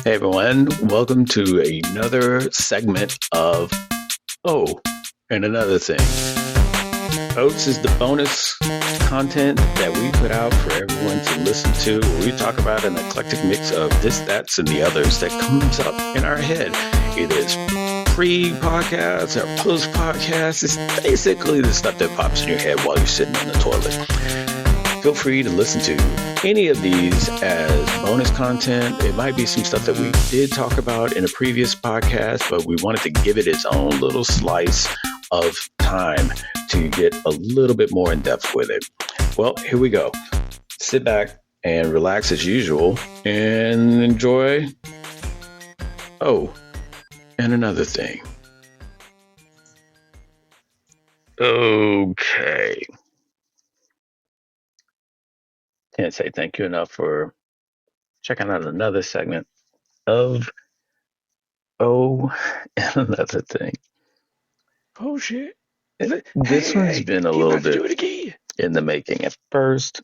Hey everyone, welcome to another segment of Oh, and Another Thing. Oats is the bonus content that we put out for everyone to listen to, where we talk about an eclectic mix of this, that's, and the others that comes up in our head. Either it's pre-podcast or post-podcast. It's basically the stuff that pops in your head while you're sitting on the toilet. Feel free to listen to any of these as bonus content. It might be some stuff that we did talk about in a previous podcast, but we wanted to give it its own little slice of time to get a little bit more in depth with it. Well, here we go. Sit back and relax as usual and enjoy. Oh, and another thing. Okay. Can't say thank you enough for checking out another segment of Oh, and Another Thing. Oh shit. This one's been a little bit in the making. At first,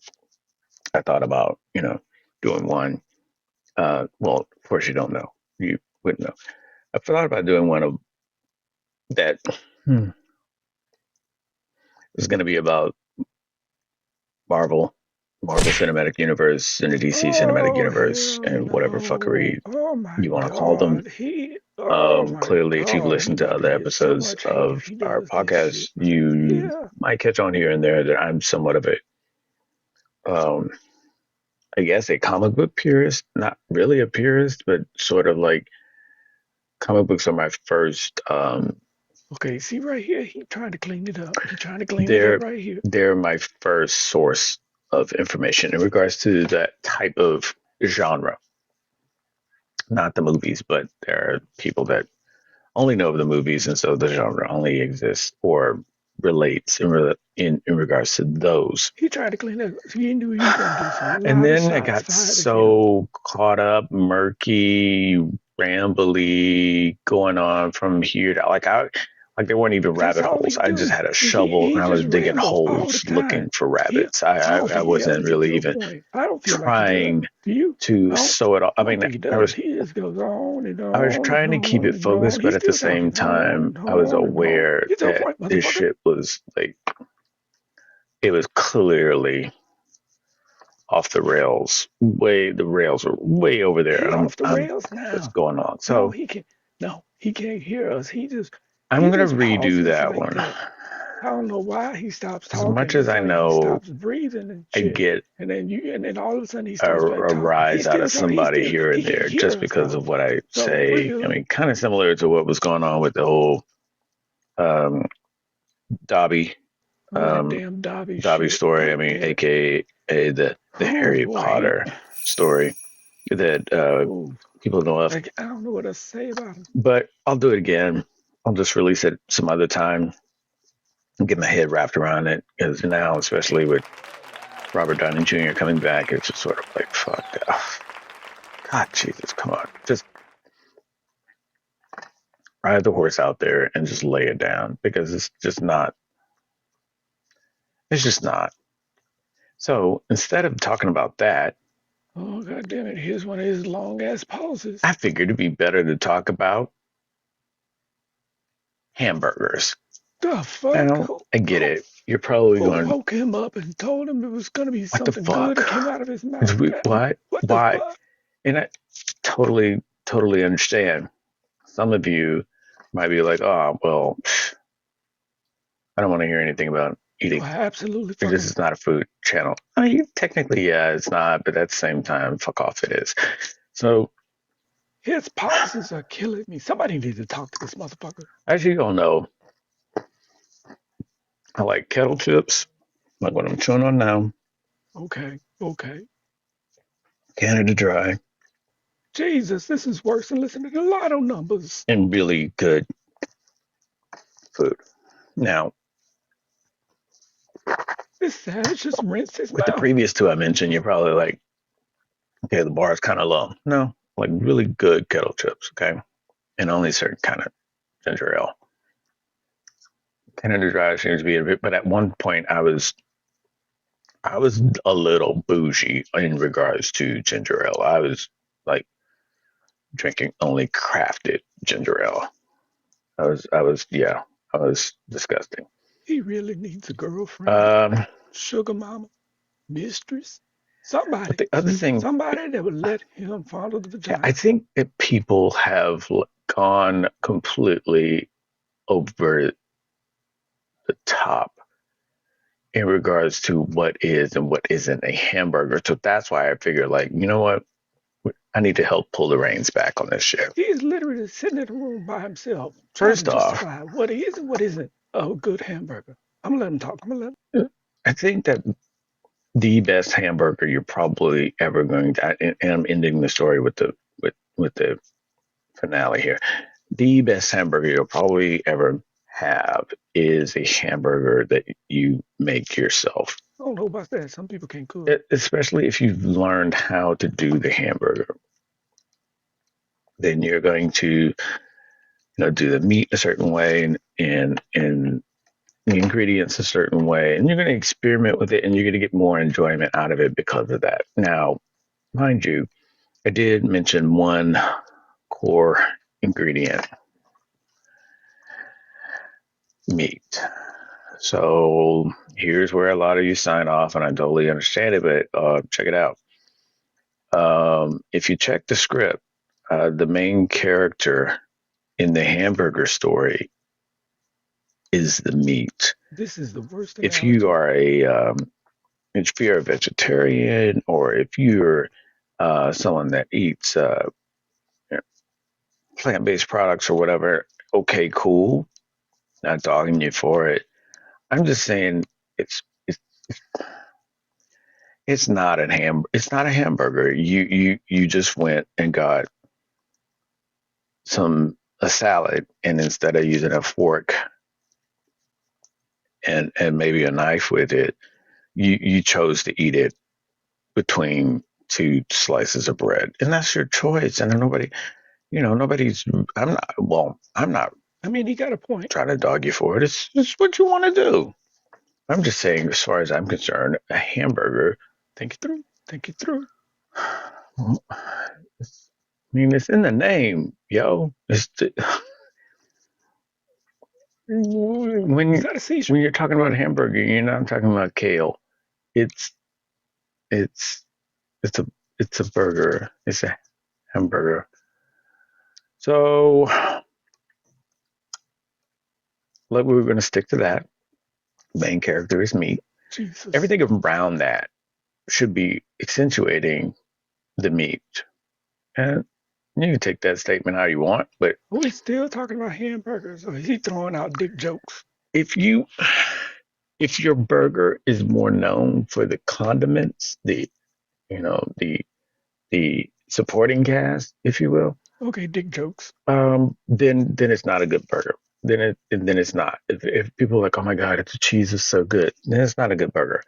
I thought about, doing one. Well, of course you don't know. You wouldn't know. I thought about doing one of that was going to be about Marvel Cinematic Universe and the DC Cinematic Universe and whatever fuckery you want to call them. Clearly, if you've listened to other episodes of our podcast, you might catch on here and there that I'm somewhat of I guess a comic book purist. Not really a purist, but sort of like comic books are my first. Okay, see right here, he trying to clean it up. He's trying to clean it up right here. They're my first source of information in regards to that type of genre. Not the movies, but there are people that only know of the movies, and so the genre only exists or relates in regards to those. He tried to clean it up. He knew he was going to do something. And then I got so caught up, murky, rambly, going on from here to like they weren't even rabbit holes. I just had a shovel and I was digging holes looking for rabbits. I wasn't really even trying to sew it all. I mean, I was trying to keep it focused, but at the same time, I was aware that this shit was like, it was clearly off the rails. The rails were way over there. Off the rails now. What's going on? So he can't hear us. I'm going to redo that one. I don't know why he stops talking. As much as I know, he stops breathing and shit. I get and then all of a sudden he starts a rise out of somebody here and there just because of what I say. I mean, kind of similar to what was going on with the whole Dobby story. I mean, aka the Harry Potter story that people know of. I don't know what to say about him. But I'll do it again. I'll just release it some other time and get my head wrapped around it. Because now, especially with Robert Downey Jr. coming back, it's just sort of like, fuck off. God, Jesus, come on. Just ride the horse out there and just lay it down. Because it's just not. It's just not. So instead of talking about that. Oh, God damn it. Here's one of his long ass pauses. I figured it'd be better to talk about hamburgers. The fuck? Now, I get it. You're probably going. Woke him up and told him it was going to be something good that came out of his mouth. What? Why? And I totally understand. Some of you might be like, oh, well, I don't want to hear anything about eating. Oh, absolutely. This is not a food channel. I mean, technically, yeah, it's not, but at the same time, fuck off, it is. So. His pauses are killing me. Somebody needs to talk to this motherfucker. As you all know, I like kettle chips, like what I'm chewing on now. Okay. Canada Dry. Jesus, this is worse than listening to the lotto numbers. And really good food. Now, this savage just rinsed his mouth. With the previous two I mentioned, you're probably like, okay, the bar is kind of low. No. Like really good kettle chips, okay? And only certain kind of ginger ale. Canada Dry seems to be a bit, but at one point I was a little bougie in regards to ginger ale. I was like drinking only crafted ginger ale. I was disgusting. He really needs a girlfriend, Um, sugar mama, mistress, but somebody, the other thing, somebody that would let him follow the I vagina. think that people have gone completely over the top in regards to what is and what isn't a hamburger. So that's why I figure, like, you know what? I need to help pull the reins back on this shit. He is literally sitting in a room by himself, trying to First off, justify what is and what isn't a good hamburger. I'm gonna let him talk. I'm gonna let him. I think that the best hamburger you're probably ever going to, and I'm ending the story with the finale here. The best hamburger you'll probably ever have is a hamburger that you make yourself. I don't know about that. Some people can't cook. Especially if you've learned how to do the hamburger, then you're going to, do the meat a certain way and the ingredients a certain way, and you're going to experiment with it, and you're going to get more enjoyment out of it because of that. Now, mind you, I did mention one core ingredient: meat. So here's where a lot of you sign off, and I totally understand it, but check it out. If you check the script, the main character in the hamburger story is the meat. This is the worst If you analogy. are if you're a vegetarian, or if you're someone that eats plant-based products or whatever, okay, cool. Not dogging you for it. I'm just saying it's it's it's not it's not a hamburger. You just went and got a salad, and instead of using a fork and maybe a knife with it, you chose to eat it between two slices of bread, and that's your choice. And nobody's. I'm not I mean, he got a point. trying to dog you for it. It's what you want to do. I'm just saying, as far as I'm concerned, a hamburger. Think it through. Think it through. I mean, it's in the name, yo. Is When that a seizure? when you're talking about hamburger, you're not talking about kale. It's it's it's a it's a burger. It's a hamburger. So, like, we're going to stick to that. Main character is meat. Jesus. Everything around that should be accentuating the meat. And you can take that statement how you want, but Are we still talking about hamburgers, or is he throwing out dick jokes? if you if your burger is more known for the condiments, the supporting cast, if you will, Okay, dick jokes. then it's not a good burger. Then it's not. If people are like, oh my god, the cheese is so good, then it's not a good burger.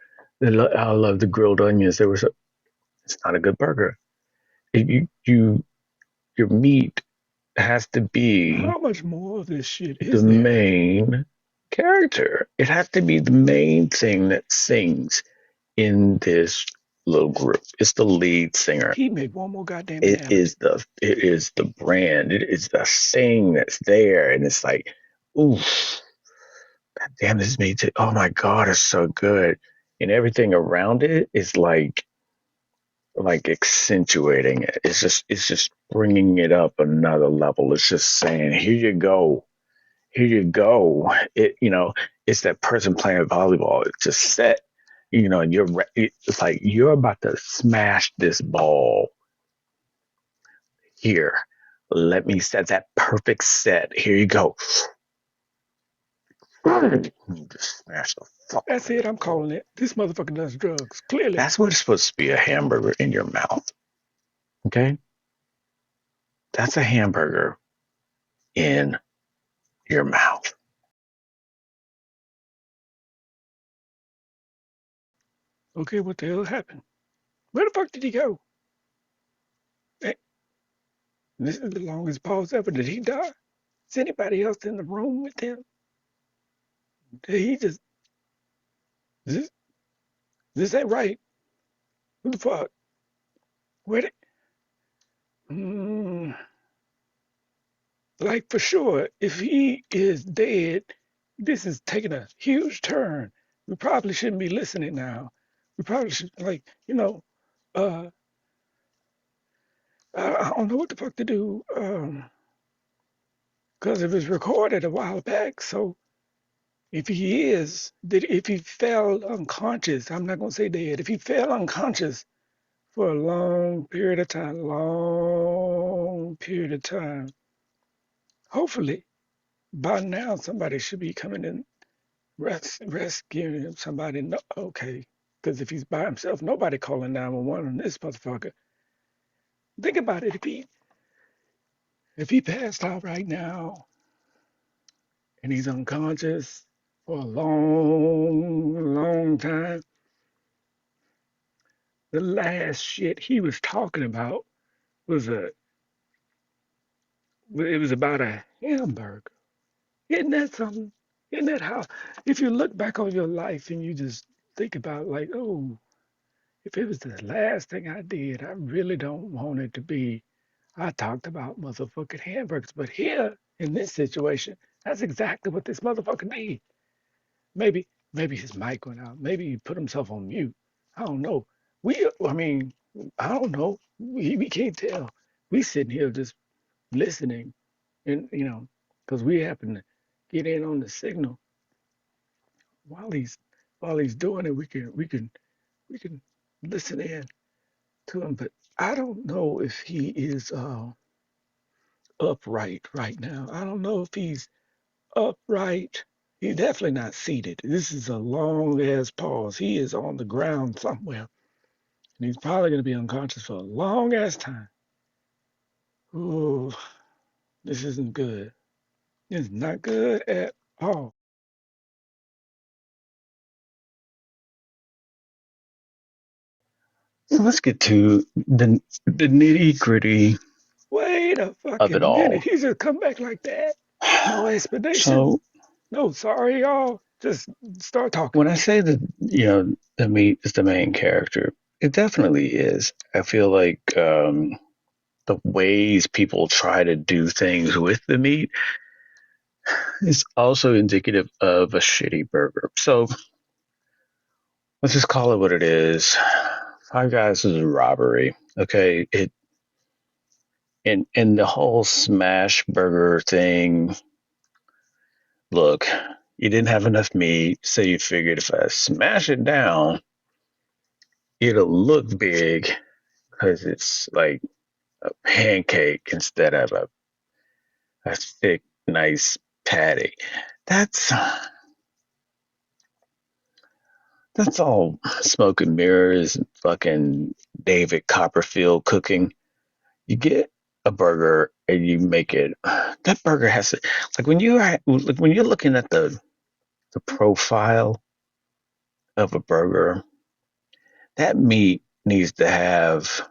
I love the grilled onions. It's not a good burger. Your meat has to be How much more of this shit the is there? main character. It has to be the main thing that sings in this little group. It's the lead singer. He made one more goddamn It analogy. is the brand. It is the thing that's there, and it's like, ooh, God damn, this meat. Oh my god, it's so good, and everything around it is like accentuating it. It's just bringing it up another level. It's just saying, here you go, here you go. It's that person playing volleyball. It's just set. It's like you're about to smash this ball here. Let me set that perfect set. Here you go. Just smash the fuck out That's of it. this I'm ball. calling it. This motherfucker does drugs. Clearly. That's what it's supposed to be, a hamburger in your mouth. Okay? That's a hamburger in your mouth. Okay, what the hell happened? Where the fuck did he go? Eh, This is the longest pause ever. Did he die? Is anybody else in the room with him? Did he just this this ain't right? Who the fuck? Where did like for sure, if he is dead, this is taking a huge turn. We probably shouldn't be listening now. We probably should, like, uh, I don't know what the fuck to do, because it was recorded a while back. So if he fell unconscious, I'm not gonna say dead. If he fell unconscious for a long period of time, hopefully by now somebody should be coming in rescuing him. Somebody, no, okay, because if he's by himself, nobody calling 911 on this motherfucker. Think about it. If he passed out right now and he's unconscious for a long time, the last shit he was talking about was it was about a hamburger. Isn't that something? Isn't that how? If you look back on your life and you just think about like, oh, if it was the last thing I did, I really don't want it to be. I talked about motherfucking hamburgers, but here in this situation, that's exactly what this motherfucker did. Maybe his mic went out. Maybe he put himself on mute. I don't know. I mean, I don't know. We can't tell. We sitting here just listening, and because we happen to get in on the signal while he's doing it. We can listen in to him, but I don't know if he is upright right now. I don't know if he's upright. He's definitely not seated. This is a long ass pause. He is on the ground somewhere, and he's probably going to be unconscious for a long ass time. Ooh, this isn't good. It's not good at all. So let's get to the nitty gritty Wait a of it fucking minute. all. He just come back like that. No explanation. So No, sorry, y'all. Just start talking. when I say that, the meat is the main character, it definitely is. I feel like the ways people try to do things with the meat is also indicative of a shitty burger. So let's just call it what it is. Five Guys is a robbery. Okay. And the whole smash burger thing, look, you didn't have enough meat, so you figured if I smash it down, it'll look big because it's like a pancake instead of a thick, nice patty. That's that's all smoke and mirrors and fucking David Copperfield cooking. You get a burger and you make it. That burger has to, like when you're looking at the profile of a burger, that meat needs to have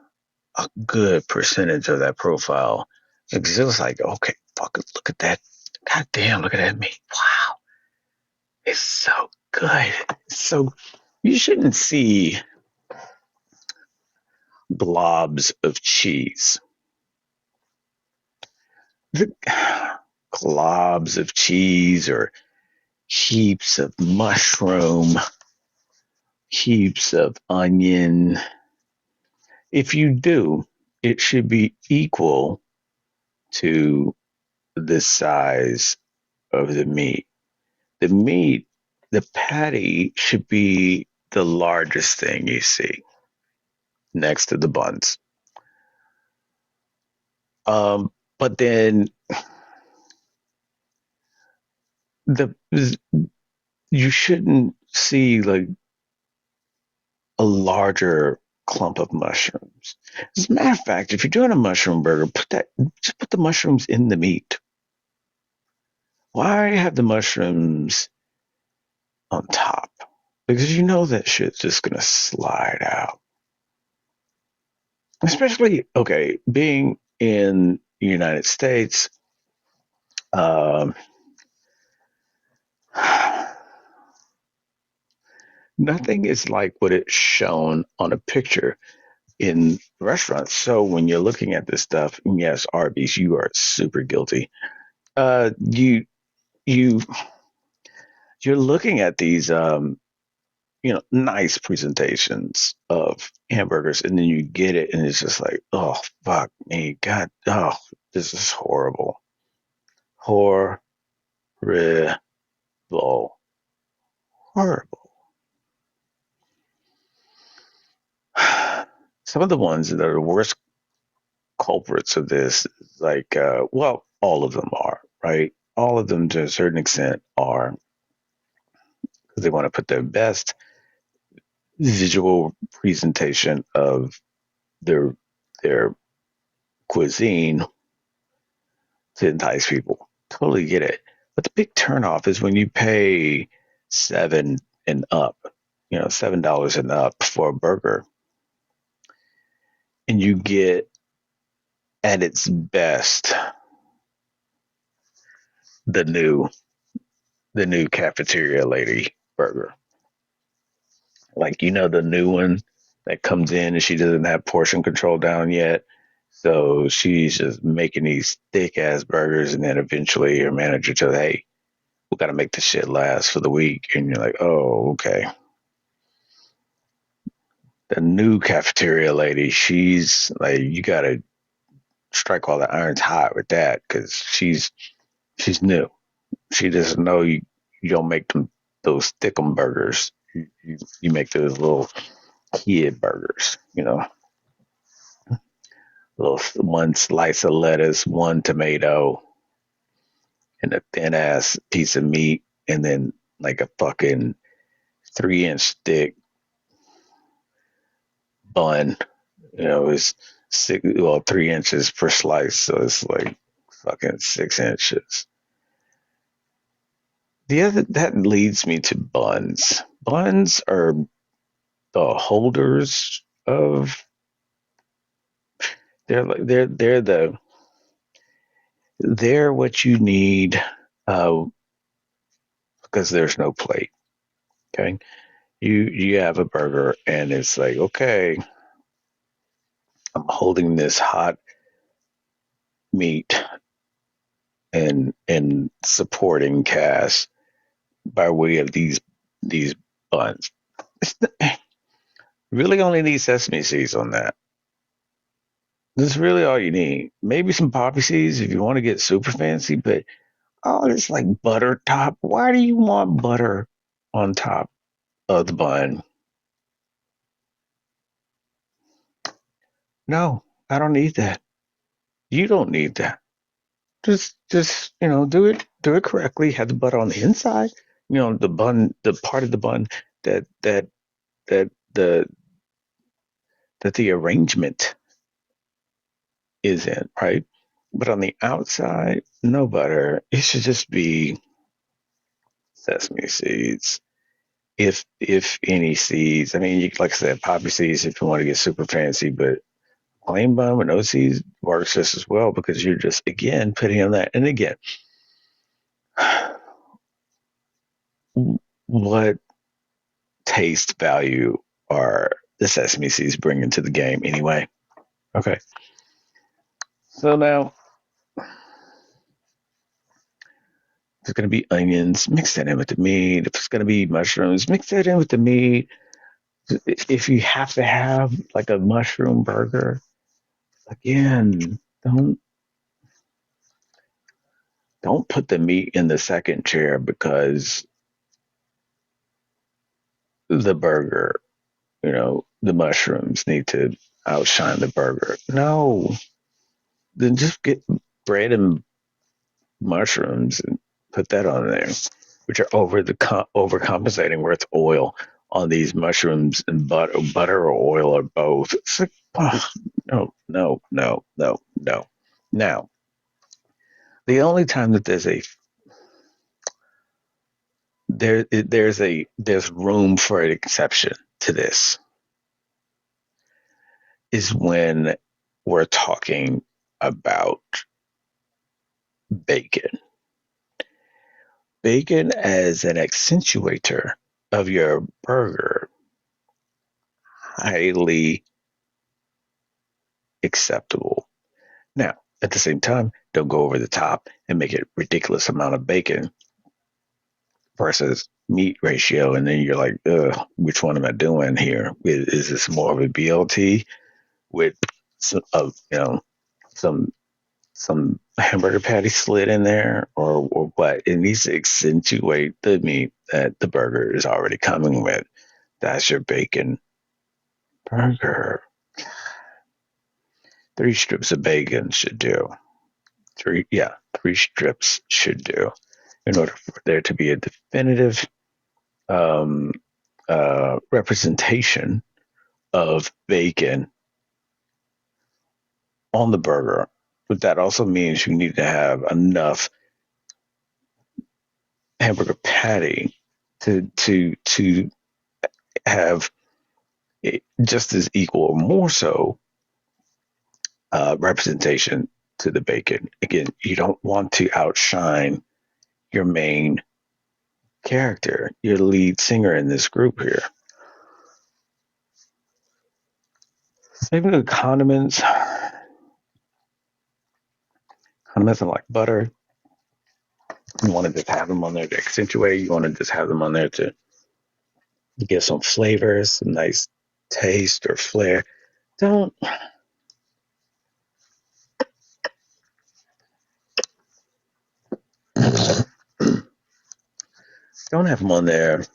a good percentage of that profile. It's just like, okay, fuck it, look at that. God damn, look at that meat. Wow. It's so good. So you shouldn't see blobs of cheese. The globs of cheese or heaps of mushroom, heaps of onion. If you do, it should be equal to the size of the meat. The meat, the patty should be the largest thing you see next to the buns. But then the you shouldn't see like a larger clump of mushrooms. As a matter of fact, if you're doing a mushroom burger, just put the mushrooms in the meat. Why have the mushrooms on top? Because you know that shit's just gonna slide out. Especially, okay, being in the United States, um, nothing is like what it's shown on a picture in restaurants. So when you're looking at this stuff, and yes, Arby's, you are super guilty. you you you're looking at these nice presentations of hamburgers, and then you get it, and it's just like, oh fuck me, God, oh, this is horrible, horrible, horrible. Some of the ones that are the worst culprits of this, like, well, all of them are, right? All of them to a certain extent are, because they want to put their best visual presentation of their their cuisine to entice people. Totally get it. But the big turnoff is when you pay seven and up, $7 and up for a burger, and you get at its best the new the new cafeteria lady burger. Like, the new one that comes in and she doesn't have portion control down yet. So she's just making these thick ass burgers, and then eventually her manager tells, "Hey, we got to make this shit last for the week." And you're like, "Oh, okay." The new cafeteria lady, she's like, you got to strike while the iron's hot with that, because she's new. She doesn't know you don't make those thickum burgers. You make those little kid burgers, little one slice of lettuce, one tomato, and a thin ass piece of meat, and then like a fucking 3-inch thick bun. It's 3 inches per slice, so it's like fucking 6 inches. The other that leads me to buns. Buns are the holders of. They're what you need, uh, because there's no plate. Okay, you have a burger, and it's like, okay, I'm holding this hot meat and supporting cast by way of these buns. Really only need sesame seeds on that. That's really all you need. Maybe some poppy seeds if you want to get super fancy, but it's like butter top. Why do you want butter on top of the bun? No, I don't need that. You don't need that. Just do it correctly. Have the butter on the inside. The bun, the part of the bun that that that the that the arrangement is in, right? But on the outside, no butter. It should just be sesame seeds, if any seeds. I mean, like I said, poppy seeds if you want to get super fancy, but plain bun with no seeds works just as well, because you're just, again, putting in that. And again, what taste value are the sesame seeds bringing to the game anyway? Okay, so now if it's going to be onions, mix that in with the meat. If it's going to be mushrooms, mix that in with the meat. If you have to have like a mushroom burger, again, don't put the meat in the second chair because the burger, the mushrooms need to outshine the burger. No, then just get bread and mushrooms and put that on there, which are overcompensating with oil on these mushrooms and butter or oil or both. It's like, oh, no, no, no, no, no. Now, the only time that there's room for an exception to this is when we're talking about bacon. Bacon as an accentuator of your burger, highly acceptable. Now, at the same time, don't go over the top and make it ridiculous amount of bacon versus meat ratio. And then you're like, ugh, which one am I doing here? Is this more of a BLT with some, some some hamburger patty slid in there, or what? It needs to accentuate the meat that the burger is already coming with. That's your bacon burger. 3 strips of bacon should do. Three strips should do in order for there to be a definitive um, representation of bacon on the burger. But that also means you need to have enough hamburger patty to have just as equal or more so representation to the bacon. Again, you don't want to outshine your main character, your lead singer in this group here. Even the condiments are like butter. You want to just have them on there to accentuate. You want to just have them on there to get some flavors, some nice taste or flair. Don't have them on there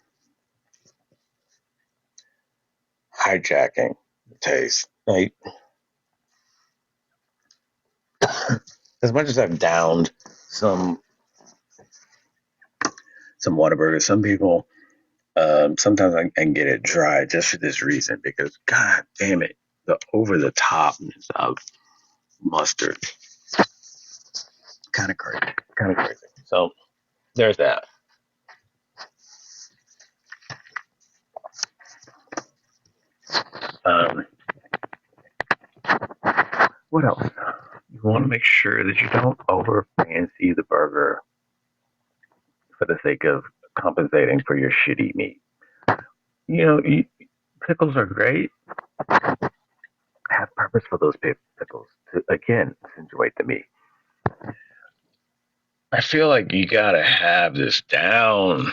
hijacking the taste. Like, as much as I've downed some Whataburgers, some people sometimes I can get it dry just for this reason, because god damn it, the over the topness of mustard, kind of crazy. So there's that. What else? You want to make sure that you don't over fancy the burger for the sake of compensating for your shitty meat. Pickles are great. Have purpose for those pickles to, again, accentuate the meat. I feel like you gotta have this down.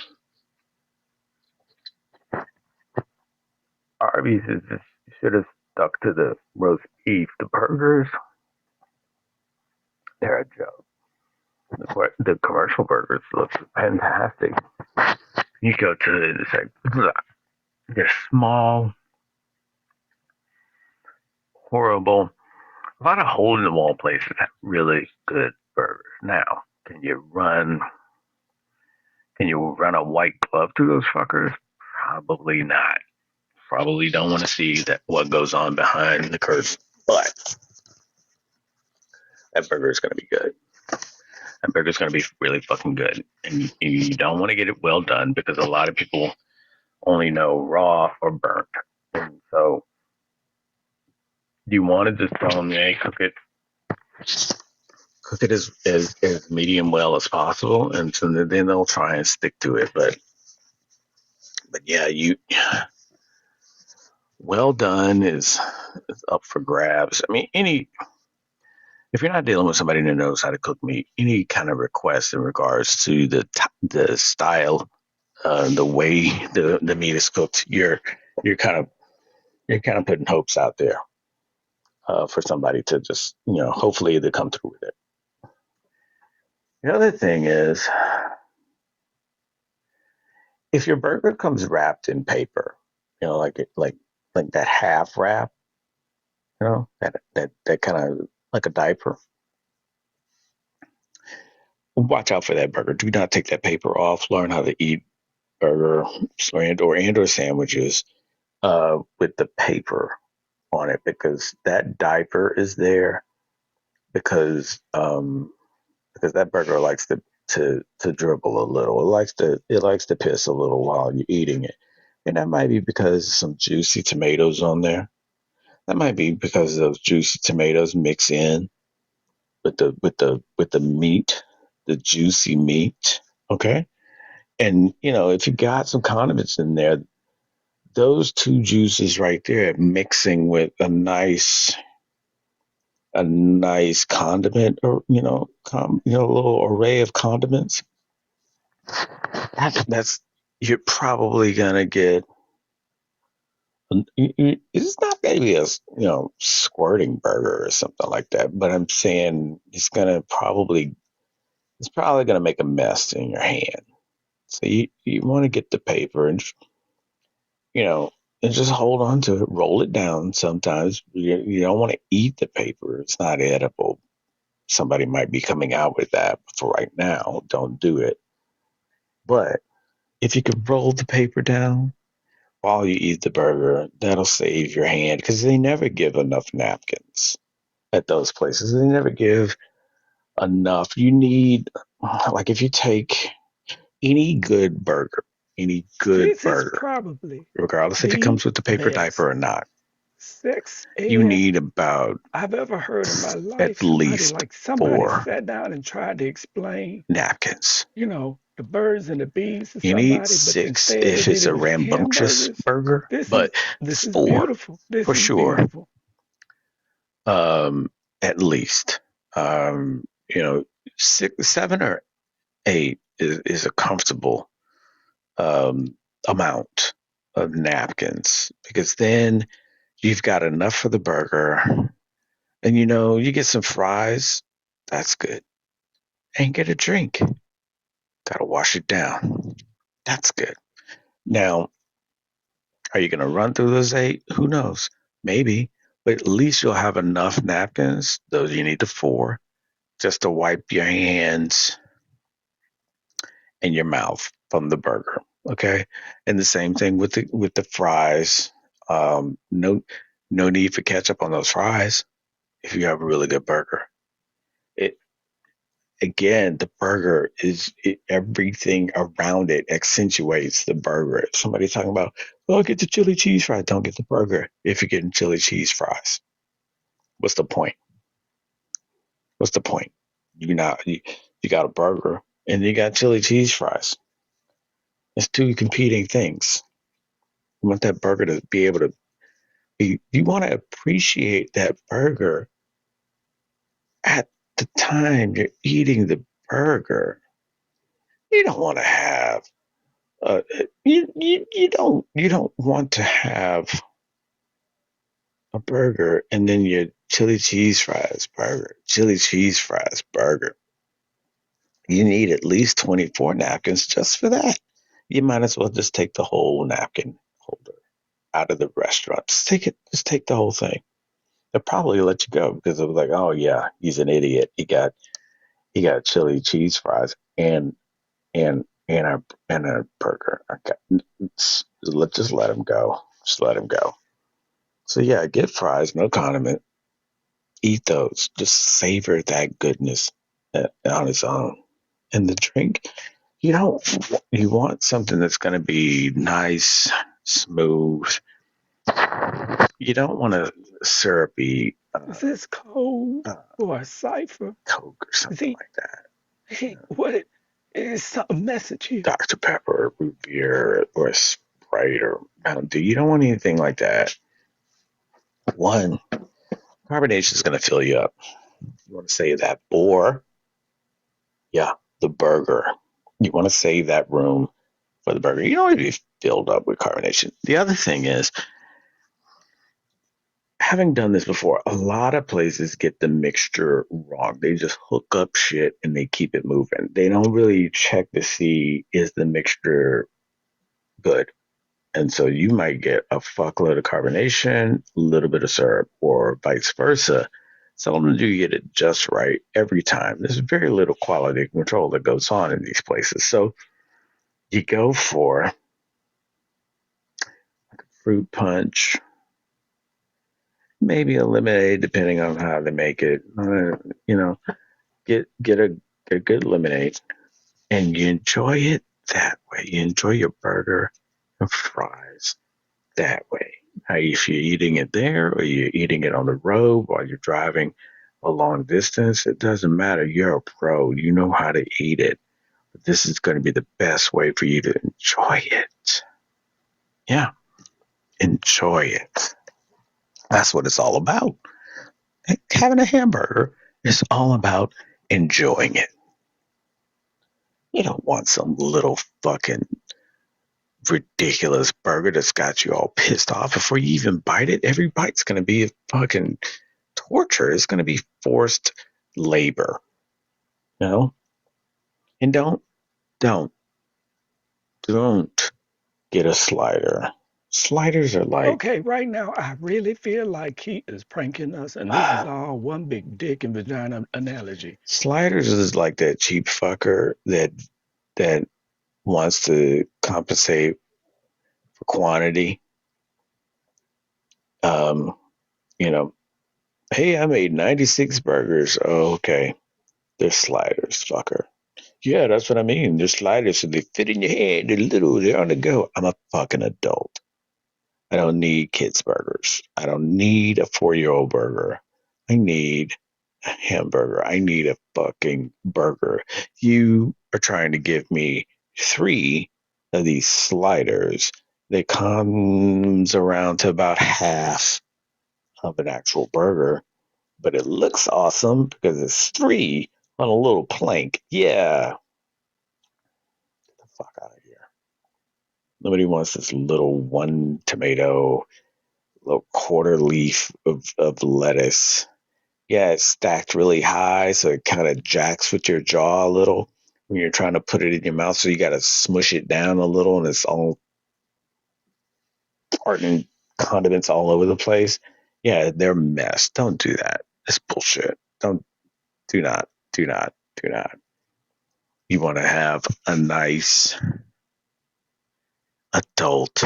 Arby's should have stuck to the roast beef. The burgers, they're a joke. The commercial burgers look fantastic. You go to it's like they're small, horrible. A lot of hole in the wall places have really good burgers. Now, can you run a white glove through those fuckers? Probably not. Probably don't want to see that what goes on behind the curtain. But that burger is going to be good. That burger is going to be really fucking good. And you don't want to get it well done, because a lot of people only know raw or burnt. And so you want to just tell them, hey, cook it as medium well as possible, and so then they'll try and stick to it. But yeah, well done is up for grabs. I mean, if you're not dealing with somebody that knows how to cook meat, any kind of request in regards to the style, the way the meat is cooked, you're kind of putting hopes out there for somebody to just, hopefully they come through with it. The other thing is, if your burger comes wrapped in paper, like that half wrap, that kind of like a diaper, watch out for that burger. Do not take that paper off. Learn how to eat burger or sandwiches with the paper on it, because that diaper is there because that burger likes to dribble a little. It likes to piss a little while you're eating it. And that might be because some juicy tomatoes on there. That might be because those juicy tomatoes mix in with the meat, the juicy meat. Okay. And if you got some condiments in there, those two juices right there mixing with a nice a nice condiment, or a little array of condiments, that's you're probably gonna get. It's not maybe a squirting burger or something like that, but I'm saying it's probably gonna make a mess in your hand. So you want to get the paper and you know and just hold on to it, roll it down. Sometimes you don't want to eat the paper; it's not edible. Somebody might be coming out with that, but for right now, don't do it. But if you could roll the paper down while you eat the burger, that'll save your hand, because they never give enough napkins at those places. They never give enough. You need, like, if you take any good burger, This is probably regardless if it the comes with the paper best diaper or not, sex you ed need about I've ever heard in my life. at least Somebody 4 sat down and tried to explain, napkins. the birds and the bees to You need somebody, but 6 instead they if did it's it a with rambunctious hamburgers. burger, This but is this is 4 beautiful. This for is sure, beautiful. at least. Um, you know, 6, 7, or 8 is a comfortable um, amount of napkins, because then you've got enough for the burger, and you get some fries. That's good, and get a drink. Gotta wash it down. That's good. Now, are you going to run through those 8? Who knows? Maybe, but at least you'll have enough napkins. Those you need the 4, just to wipe your hands and your mouth from the burger. Okay, and the same thing with the fries. No need for ketchup on those fries if you have a really good burger. It Again, the burger everything around it accentuates the burger. If somebody's talking about, well, get the chili cheese fries, don't get the burger if you're getting chili cheese fries. What's the point? What's the point? You got a burger and you got chili cheese fries. It's 2 competing things. You want that burger to be able to be. You want to appreciate that burger at the time you're eating the burger. You don't want to have you don't want to have a burger and then your chili cheese fries burger, chili cheese fries burger. You need at least 24 napkins just for that. You might as well just take the whole napkin holder out of the restaurant. Just take the whole thing. They'll probably let you go because it was like, oh yeah, he's an idiot. He got chili cheese fries and a burger. Okay, let's just let him go. Just let him go. So yeah, get fries, no condiment. Eat those. Just savor that goodness on its own. And the drink, you want something that's going to be nice, smooth. You don't want a syrupy Is this code uh, for a cipher? Coke or something See, like that. what it is, a message here. Dr. Pepper, or root beer, or a Sprite, or Mountain Dew. You don't want anything like that. One, carbonation is going to fill you up. You want to save that. Or, yeah, the burger. You want to save that room for the burger. You don't want to be filled up with carbonation. The other thing is, having done this before, a lot of places get the mixture wrong. They just hook up shit and they keep it moving. They don't really check to see, is the mixture good? And so you might get a fuckload of carbonation, a little bit of syrup, or vice versa. Some of them do get it just right every time. There's very little quality control that goes on in these places. So you go for like a fruit punch, maybe a lemonade, depending on how they make it. Get a good lemonade, and you enjoy it that way. You enjoy your burger and fries that way. Now, if you're eating it there or you're eating it on the road while you're driving a long distance, it doesn't matter. You're a pro. You know how to eat it. But this is going to be the best way for you to enjoy it. Yeah, enjoy it. That's what it's all about. Having a hamburger is all about enjoying it. You don't want some little fucking ridiculous burger that's got you all pissed off before you even bite it. Every bite's going to be a fucking torture. It's going to be forced labor, you know? And don't, don't get a slider. Sliders are like, Okay, right now I really feel like he is pranking us, and this is all one big dick and vagina analogy. sliders is like that cheap fucker that wants to compensate for quantity. Um, you know, hey, I made 96 burgers. Oh, okay. They're sliders, fucker. Yeah, that's what I mean. They're sliders, so they fit in your hand. They're little. They're on the go. I'm a fucking adult. I don't need kids' burgers. I don't need a 4-year-old burger. I need a hamburger. I need a fucking burger. You are trying to give me 3 of these sliders that comes around to about half of an actual burger, but it looks awesome because it's 3 on a little plank. Yeah, get the fuck out of here. Nobody wants this little 1 tomato, little quarter leaf of lettuce. Yeah, it's stacked really high, so it kind of jacks with your jaw a little when you're trying to put it in your mouth. So you got to smush it down a little, and it's all tartan condiments all over the place. Yeah, they're a mess. Don't do that. It's bullshit. Don't. Do not. Do not. Do not. You want to have a nice adult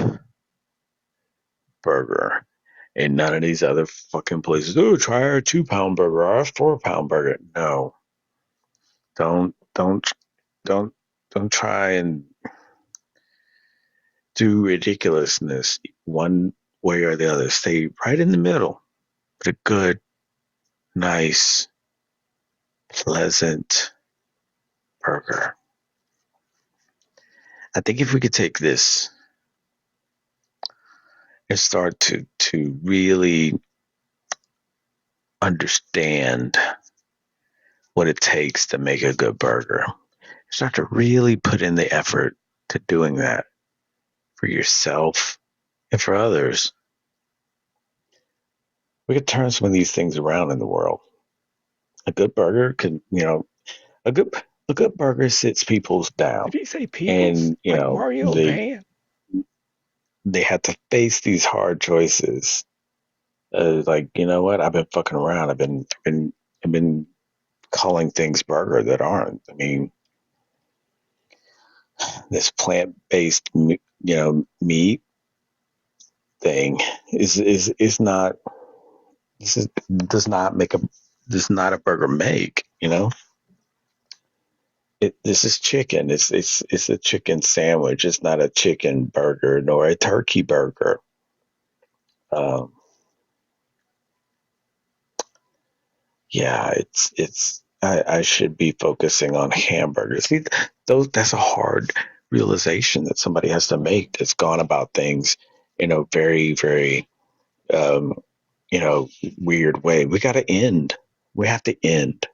burger. And none of these other fucking places. Oh, try our 2-pound burger, our 4-pound burger. No, don't, don't, don't, don't try and do ridiculousness one way or the other. Stay right in the middle. But a good, nice, pleasant burger. I think if we could take this and start to really understand what it takes to make a good burger, start to really put in the effort to doing that for yourself and for others, we could turn some of these things around in the world. A good burger can, a good a good burger sits people down, Did he say peoples? and Like Mario Band? they have to face these hard choices. Like, you know what? I've been fucking around. I've been calling things burger that aren't. I mean, this plant-based, meat thing is not. This is does not make a does not a burger make. This is chicken. It's a chicken sandwich. It's not a chicken burger nor a turkey burger. Um, yeah, I should be focusing on hamburgers. See, that's a hard realization that somebody has to make that's gone about things in a very, very um, weird way. We got to end. We have to end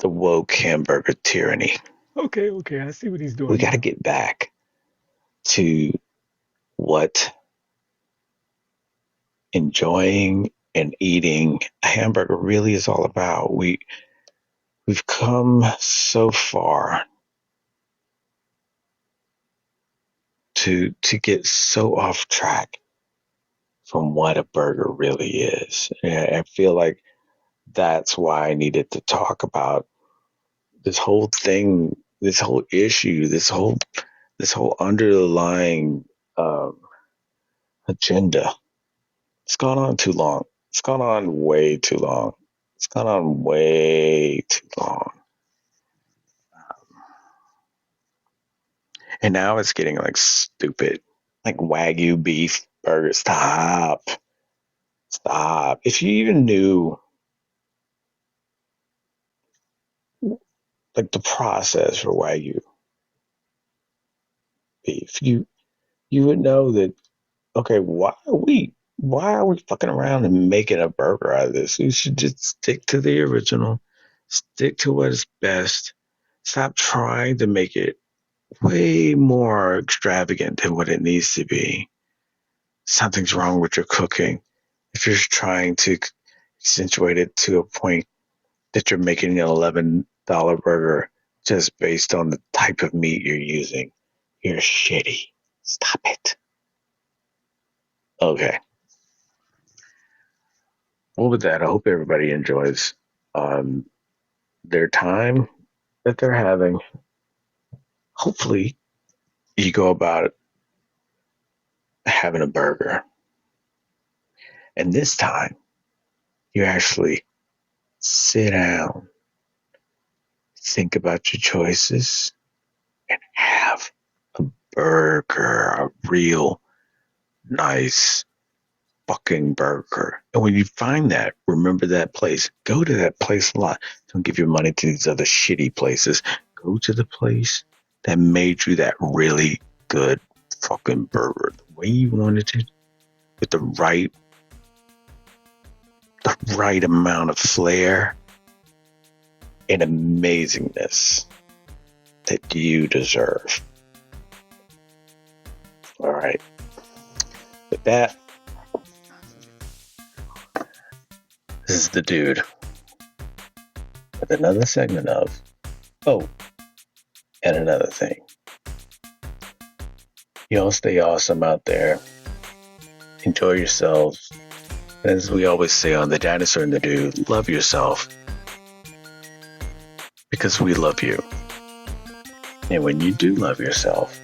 the woke hamburger tyranny. Okay, okay, I see what he's We doing got to now. get back to what enjoying and eating a hamburger really is all about. We've come so far to get so off track from what a burger really is. And I feel like that's why I needed to talk about this whole thing, this whole issue, this whole underlying um, agenda. It's gone on too long. It's gone on way too long. It's gone on way too long. And now it's getting like stupid. Like Wagyu beef burgers. Stop. Stop. If you even knew like the process for Wagyu beef, you would know that okay, why are we fucking around and making a burger out of this? We should just stick to the original, stick to what is best. Stop trying to make it way more extravagant than what it needs to be. Something's wrong with your cooking. If you're trying to accentuate it to a point that you're making an $11 burger just based on the type of meat you're using, you're shitty. Stop it. Okay. Well, with that, I hope everybody enjoys their time that they're having. Hopefully, you go about having a burger. And this time, you actually sit down, think about your choices, and have a burger, a real nice fucking burger. And when you find that, remember that place. Go to that place a lot. Don't give your money to these other shitty places. Go to the place that made you that really good fucking burger the way you wanted it, with the right amount of flair and amazingness that you deserve. All right. With that, this is the dude with another segment of Oh, and another thing. Y'all stay awesome out there. Enjoy yourselves. As we always say on The Dinosaur and the Dude, love yourself. Because we love you. And when you do love yourself,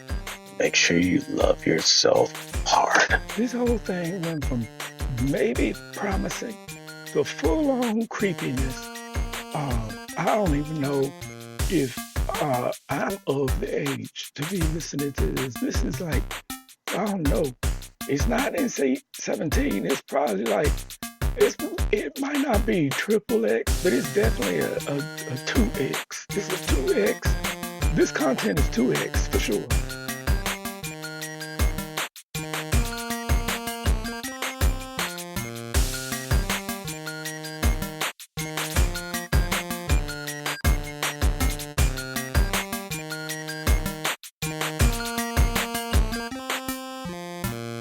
make sure you love yourself hard. This whole thing went from maybe promising to full-on creepiness. I don't even know if I'm of the age to be listening to this. This is like, I don't know. It's not NC-17. It's probably like, it might not be triple X, but it's definitely a 2X. It's a 2X. This content is 2X for sure.